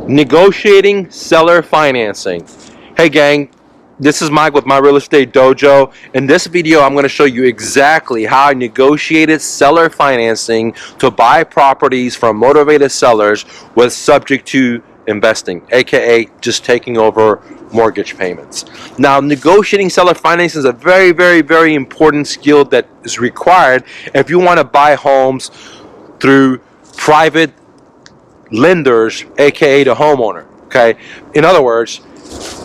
Negotiating seller financing. Hey gang, this is Mike with My Real Estate Dojo. In this video, I'm going to show you exactly how I negotiated seller financing to buy properties from motivated sellers with subject to investing, aka just taking over mortgage payments. Now, negotiating seller financing is a very important skill that is required if you want to buy homes through private lenders, aka the homeowner. Okay, in other words,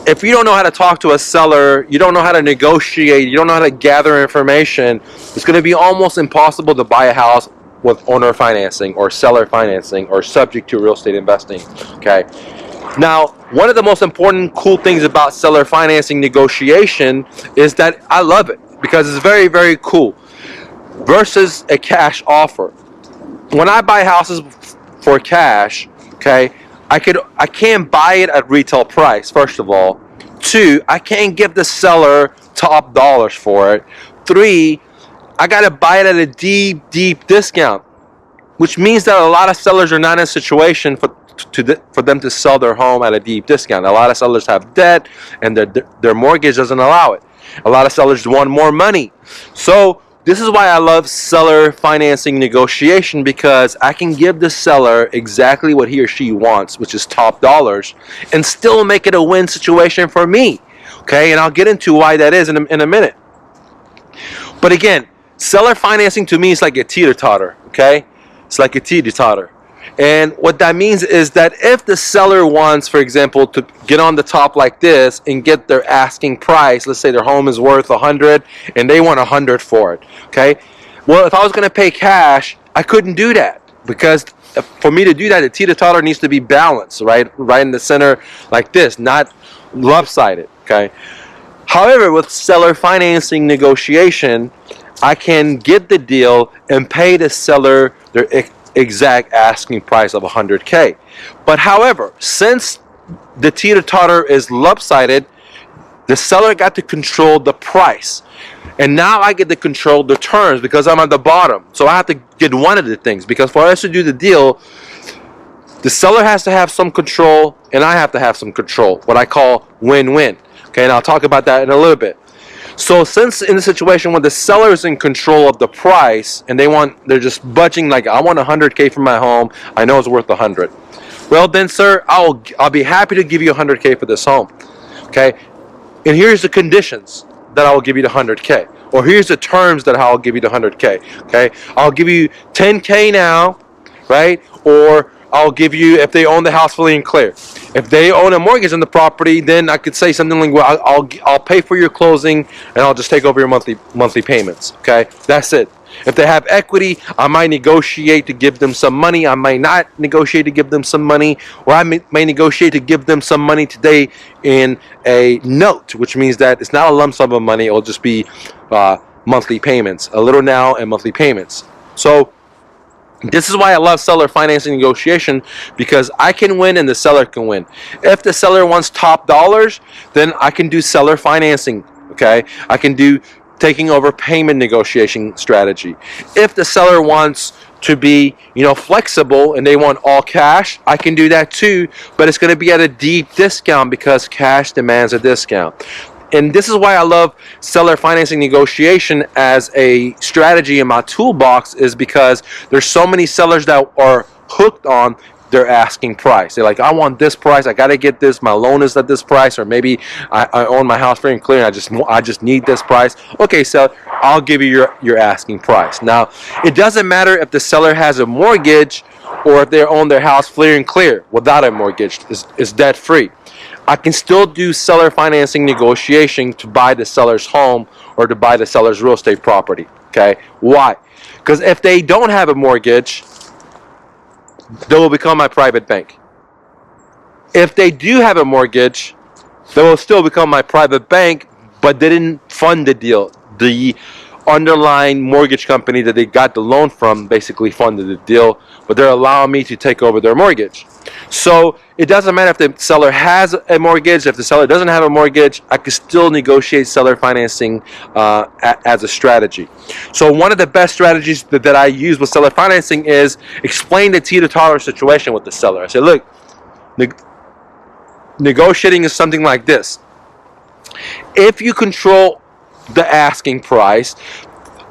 if you don't know how to talk to a seller, you don't know how to negotiate, you don't know how to gather information, it's going to be almost impossible to buy a house with owner financing or seller financing or subject to real estate investing. Okay, now one of the most important cool things about seller financing negotiation is that I love it because it's very cool versus a cash offer. When I buy houses for cash, okay, I can't buy it at retail price, first of all. Two, I can't give the seller top dollars for it. Three, I gotta buy it at a deep discount, which means that a lot of sellers are not in a situation for them to sell their home at a deep discount. A lot of sellers have debt and their mortgage doesn't allow it. A lot of sellers want more money. So this is why I love seller financing negotiation, because I can give the seller exactly what he or she wants, which is top dollars, and still make it a win situation for me. Okay, and I'll get into why that is in a minute. But again, seller financing to me is like a teeter-totter. Okay, it's like a teeter-totter. And what that means is that if the seller wants, for example, to get on the top like this and get their asking price, let's say their home is worth 100 and they want 100 for it, okay? Well, if I was going to pay cash, I couldn't do that, because for me to do that, the teeter-totter needs to be balanced, right in the center like this, not lopsided, okay? However, with seller financing negotiation, I can get the deal and pay the seller their exact asking price of 100K. But however, since the teeter-totter is lopsided, the seller got to control the price. And now I get to control the terms because I'm at the bottom. So I have to get one of the things, because for us to do the deal, the seller has to have some control and I have to have some control, what I call win-win. Okay, and I'll talk about that in a little bit. So since in the situation when the seller is in control of the price and they're just budging, like, I want 100K for my home, I know it's worth 100. Well then, sir, I'll be happy to give you 100K for this home. Okay, and here's the conditions that I will give you the 100K, or here's the terms that I'll give you the 100K. Okay, I'll give you 10K now, right? Or I'll give you, if they own the house fully and clear. If they own a mortgage on the property, then I could say something like, well, I'll pay for your closing and I'll just take over your monthly payments. Okay, that's it. If they have equity, I might negotiate to give them some money. I might not negotiate to give them some money, or I may negotiate to give them some money today in a note, which means that it's not a lump sum of money. It'll just be monthly payments, a little now and monthly payments. So this is why I love seller financing negotiation, because I can win and the seller can win. If the seller wants top dollars, then I can do seller financing. Okay, I can do taking over payment negotiation strategy. If the seller wants to be, flexible and they want all cash, I can do that too, but it's going to be at a deep discount because cash demands a discount. And this is why I love seller financing negotiation as a strategy in my toolbox, is because there's so many sellers that are hooked on their asking price. They're like, I want this price, I got to get this, my loan is at this price, or maybe I own my house free and clear and I just need this price. Okay, seller, I'll give you your asking price. Now, it doesn't matter if the seller has a mortgage or if they own their house free and clear without a mortgage, is debt free. I can still do seller financing negotiation to buy the seller's home or to buy the seller's real estate property. Okay, why? Because if they don't have a mortgage, they will become my private bank. If they do have a mortgage, they will still become my private bank, but they didn't fund the deal. The underlying mortgage company that they got the loan from basically funded the deal, but they're allowing me to take over their mortgage. So it doesn't matter if the seller has a mortgage. If the seller doesn't have a mortgage, I can still negotiate seller financing as a strategy. So one of the best strategies that I use with seller financing is explain the teeter-totter situation with the seller. I say, look, negotiating is something like this. If you control the asking price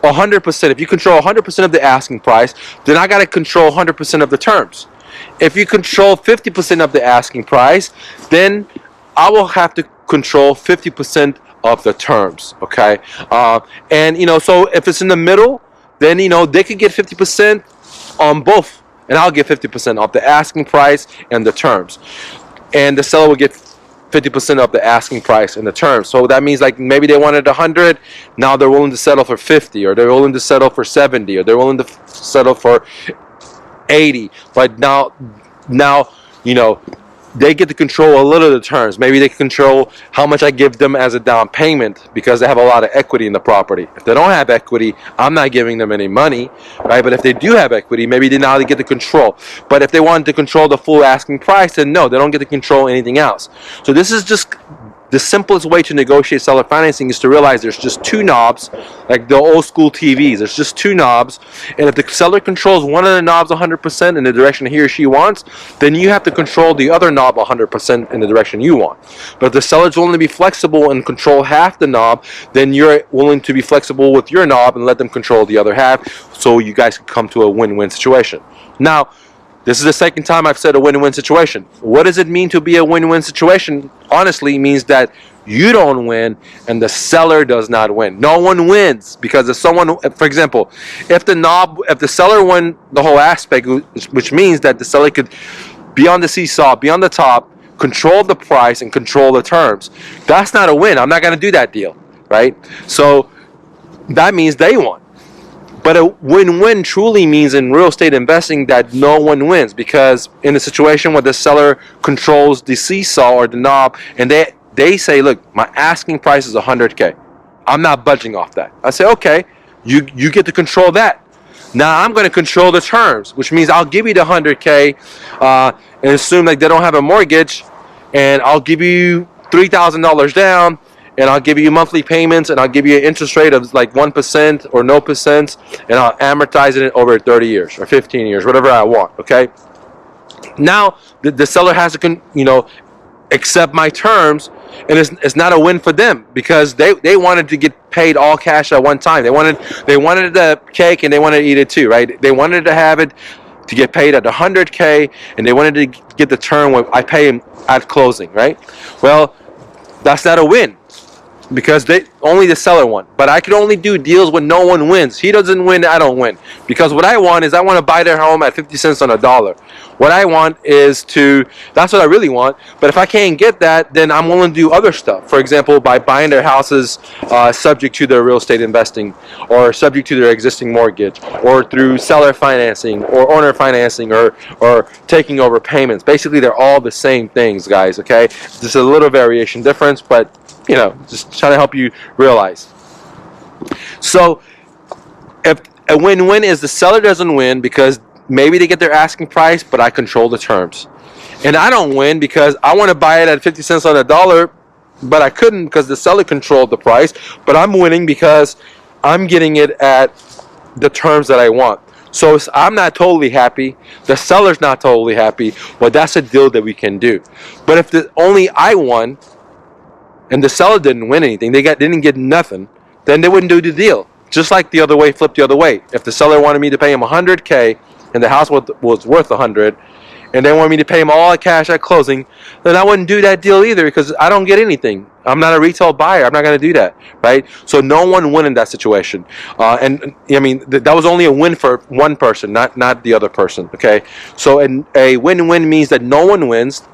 100%, if you control 100% of the asking price, then I got to control 100% of the terms. If you control 50% of the asking price, then I will have to control 50% of the terms. Okay, and so if it's in the middle, then they could get 50% on both, and I'll get 50% off the asking price and the terms, and the seller will get 50% of the asking price and the terms. So that means like maybe they wanted 100, now they're willing to settle for 50, or they're willing to settle for 70, or they're willing to settle for 80. But now they get to control a little of the terms. Maybe they control how much I give them as a down payment because they have a lot of equity in the property. If they don't have equity, I'm not giving them any money, right? But if they do have equity, maybe now they get to control. But if they wanted to control the full asking price, then no, they don't get to control anything else. So this is just the simplest way to negotiate seller financing, is to realize there's just two knobs, like the old school TVs. There's just two knobs, and if the seller controls one of the knobs 100% in the direction he or she wants, then you have to control the other knob 100% in the direction you want. But if the seller's willing to be flexible and control half the knob, then you're willing to be flexible with your knob and let them control the other half, so you guys can come to a win-win situation. Now, this is the second time I've said a win-win situation. What does it mean to be a win-win situation? Honestly, it means that you don't win and the seller does not win. No one wins, because if someone, for example, if the seller won the whole aspect, which means that the seller could be on the seesaw, be on the top, control the price and control the terms, that's not a win. I'm not going to do that deal, right? So that means they won. But a win-win truly means in real estate investing that no one wins, because in a situation where the seller controls the seesaw or the knob, and they say, look, my asking price is 100K. I'm not budging off that. I say, okay, you get to control that. Now I'm going to control the terms, which means I'll give you the 100K and assume like they don't have a mortgage, and I'll give you $3,000 down, and I'll give you monthly payments, and I'll give you an interest rate of like 1% or no percent, and I'll amortize it over 30 years or 15 years, whatever I want, okay? Now, the seller has to, accept my terms, and it's not a win for them, because they wanted to get paid all cash at one time. They wanted the cake, and they wanted to eat it too, right? They wanted to have it to get paid at 100K, and they wanted to get the term where I pay them at closing, right? Well, that's not a win, because only the seller won. But I could only do deals when no one wins. He doesn't win, I don't win. Because what I want is, I want to buy their home at 50 cents on a dollar. What I want is that's what I really want. But if I can't get that, then I'm willing to do other stuff. For example, by buying their houses subject to their real estate investing, or subject to their existing mortgage, or through seller financing, or owner financing, or taking over payments. Basically, they're all the same things, guys, okay? Just a little variation difference, but just trying to help you realize. So if a win-win is the seller doesn't win because maybe they get their asking price, but I control the terms. And I don't win because I want to buy it at 50 cents on a dollar, but I couldn't because the seller controlled the price. But I'm winning because I'm getting it at the terms that I want. So I'm not totally happy. The seller's not totally happy. Well, that's a deal that we can do. But if only I won, and the seller didn't win anything, didn't get nothing, then they wouldn't do the deal. Just like the other way, flipped the other way. If the seller wanted me to pay him 100K and the house was worth 100, and they wanted me to pay him all cash at closing, then I wouldn't do that deal either, because I don't get anything. I'm not a retail buyer. I'm not going to do that, right? So no one won in that situation. And I mean, that was only a win for one person, not the other person, okay? So a win-win means that no one wins.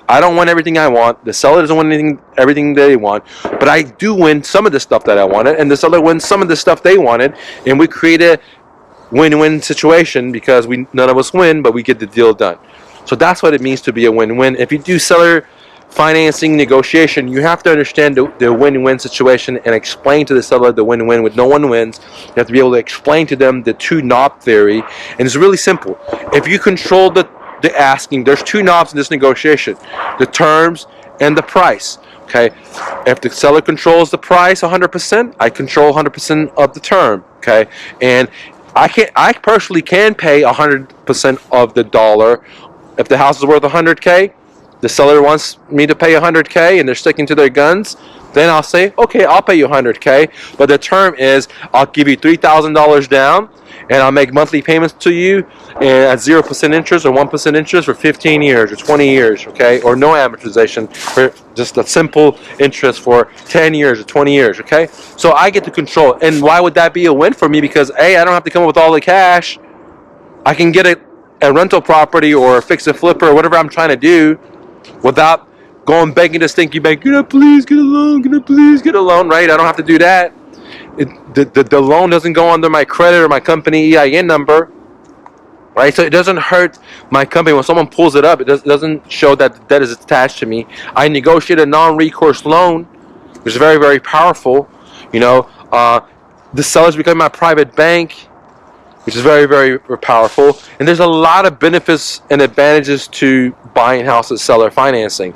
I don't want everything I want. The seller doesn't want everything they want. But I do win some of the stuff that I wanted, and the seller wins some of the stuff they wanted, and we create a win-win situation because none of us win, but we get the deal done. So that's what it means to be a win-win. If you do seller financing negotiation, you have to understand the win-win situation and explain to the seller the win-win with no one wins. You have to be able to explain to them the two knob theory, and it's really simple. If you control the asking, there's two knobs in this negotiation: the terms and the price. Okay, if the seller controls the price 100%, I control 100% of the term. Okay, and I personally can pay 100% of the dollar. If the house is worth 100K, the seller wants me to pay 100K and they're sticking to their guns, then I'll say, okay, I'll pay you 100K. But the term is, I'll give you $3,000 down, and I'll make monthly payments to you at 0% interest or 1% interest for 15 years or 20 years, okay? Or no amortization, for just a simple interest for 10 years or 20 years, okay? So I get to control. And why would that be a win for me? Because A, I don't have to come up with all the cash. I can get a rental property or a fix and flipper or whatever I'm trying to do without going begging to stinky bank, can I please get a loan? Can I please get a loan? Right? I don't have to do that. The loan doesn't go under my credit or my company EIN number, right? So it doesn't hurt my company when someone pulls it up. It doesn't show that the debt is attached to me. I negotiate a non-recourse loan, which is very, very powerful. You know, the seller's becoming my private bank, which is very, very powerful. And there's a lot of benefits and advantages to buying houses seller financing.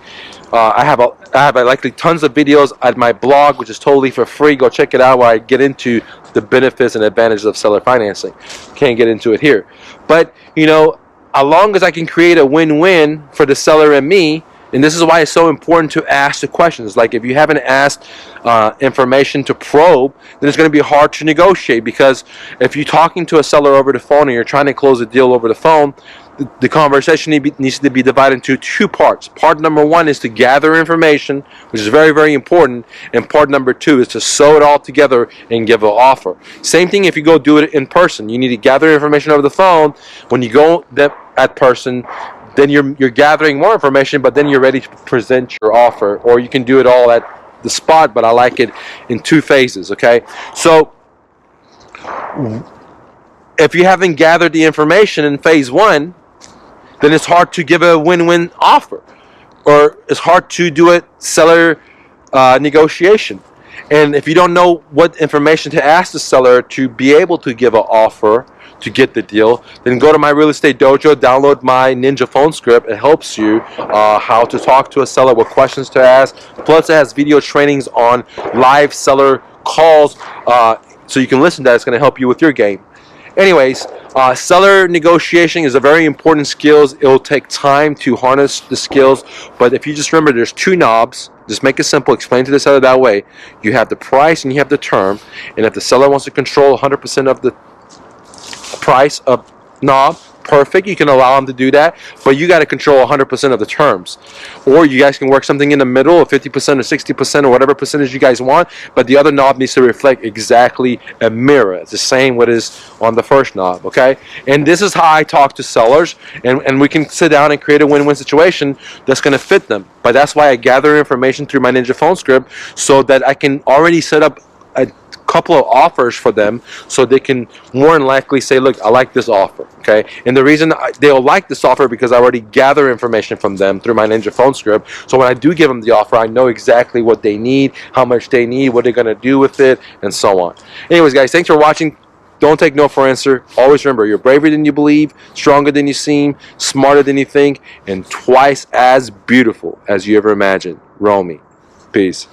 I have likely tons of videos at my blog, which is totally for free. Go check it out, where I get into the benefits and advantages of seller financing. Can't get into it here, but you know, as long as I can create a win-win for the seller and me. And this is why it's so important to ask the questions. Like, if you haven't asked information to probe, then it's going to be hard to negotiate. Because if you're talking to a seller over the phone and you're trying to close a deal over the phone, the conversation needs to be divided into two parts. Part number one is to gather information, which is very, very important. And part number two is to sew it all together and give an offer. Same thing if you go do it in person. You need to gather information over the phone. When you go at person, then you're gathering more information, but then you're ready to present your offer. Or you can do it all at the spot, but I like it in two phases, okay? So if you haven't gathered the information in phase one, then it's hard to give a win-win offer. Or it's hard to do a seller negotiation. And if you don't know what information to ask the seller to be able to give an offer to get the deal, then go to my Real Estate Dojo, download my Ninja phone script. It helps you how to talk to a seller, what questions to ask. Plus, it has video trainings on live seller calls, so you can listen to that. It's going to help you with your game. Anyways, seller negotiation is a very important skill. It will take time to harness the skills, but if you just remember, there's two knobs. Just make it simple. Explain to the seller that way. You have the price and you have the term. And if the seller wants to control 100% of the price of knob, perfect, you can allow them to do that, but you got to control 100% of the terms. Or you guys can work something in the middle of 50% or 60% or whatever percentage you guys want, but the other knob needs to reflect exactly a mirror. It's the same what is on the first knob, okay? And this is how I talk to sellers, and we can sit down and create a win-win situation that's going to fit them. But that's why I gather information through my Ninja phone script, so that I can already set up a couple of offers for them, so they can more than likely say, look, I like this offer, okay? And the reason they'll like this offer, because I already gather information from them through my Ninja phone script. So when I do give them the offer, I know exactly what they need, how much they need, what they're going to do with it, and so on. Anyways, guys, thanks for watching. Don't take no for an answer. Always remember, you're braver than you believe, stronger than you seem, smarter than you think, and twice as beautiful as you ever imagined. Roll me. Peace.